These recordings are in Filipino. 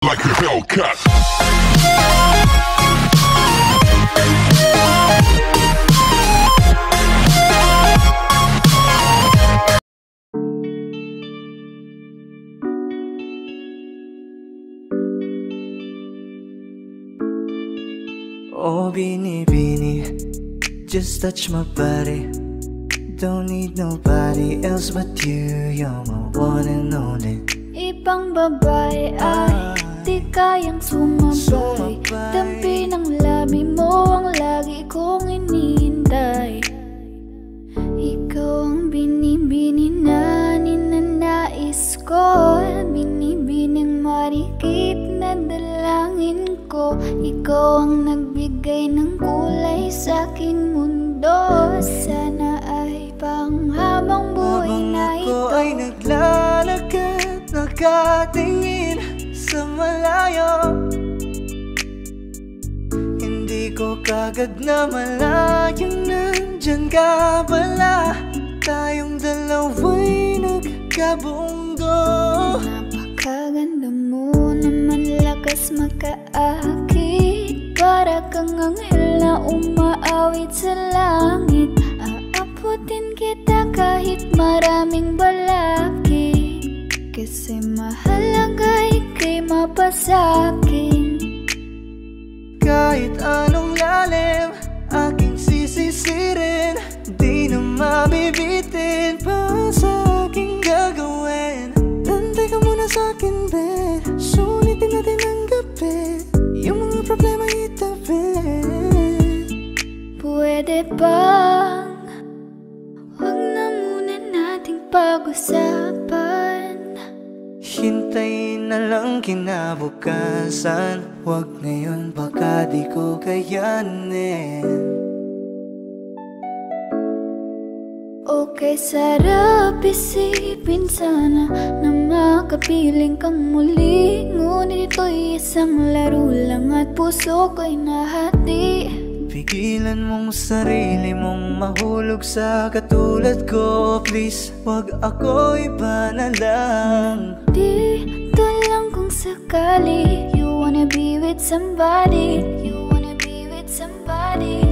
like a Hellcat. Oh, Bini, just touch my body. Don't need nobody else but you. You're my one and only. Ibang babae ay di kayang sumabay. Dampi ng labi mo ang lagi kong inihintay. Ikaw ang binibini na ninanais ko. Binibining marikit na dalangin ko. Ikaw ang nagbigay ng kulay sa aking mundo. Sana ay panghabang buhay na ito. Habang ako ay naglalakad, nakatingin sa malayo, hindi ko kagad na malayang nandyan ka pala. Tayong dalawa'y nagkabunggo. Napakaganda mo naman, lakas makaakit. Para kang anghel na umaawit sa langit. Aabutin kita kahit maraming balakid. Kasi mahalaga ika'y mapasakin. Kahit anong lalim, aking sisisirin. Di na mabibitin pa sa aking gagawin. Tantay ka muna sa'kin, be. Sulitin natin ang gabi. Yung mga problema itabi. Pwede bang huwag na muna nating pag-usapan? Hintayin na lang kinabukasan. Huwag ngayon, baka di ko kayanin. Okay, sarap isipin sana na makapiling kang muli. Ngunit ito'y isang laro lang at puso ko'y nahati. Pigilan mong sarili mong mahulog sa katulad ko. Please, wag ako iba na lang. Dito lang kung sakali. You wanna be with somebody. You wanna be with somebody.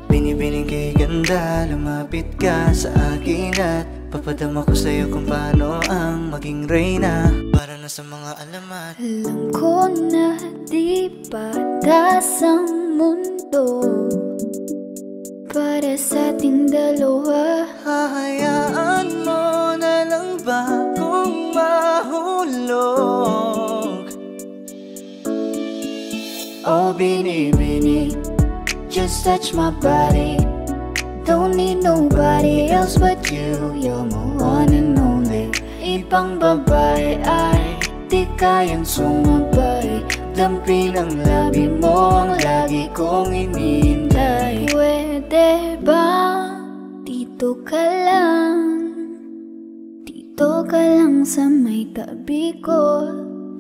Binibining kay ganda, lumapit ka sa akin at papadama ko sa'yo kung paano ang maging reyna. Para na sa mga alamat. Alam ko na di patas ang mundo para sa ating dalawa. Hahayaan mo na lang ba kung mahulog? Oh, Bini, just touch my body. Don't need nobody else but you. You're my one and only. Ibang babae ay di kayang sumabay. Dampi ng labi mo ang lagi kong inihintay. Pwede ba dito ka lang? Dito ka lang sa may tabi ko.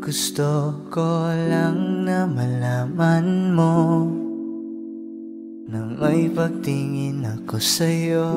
Gusto ko lang na malaman mo nang may pagtingin ako sa'yo.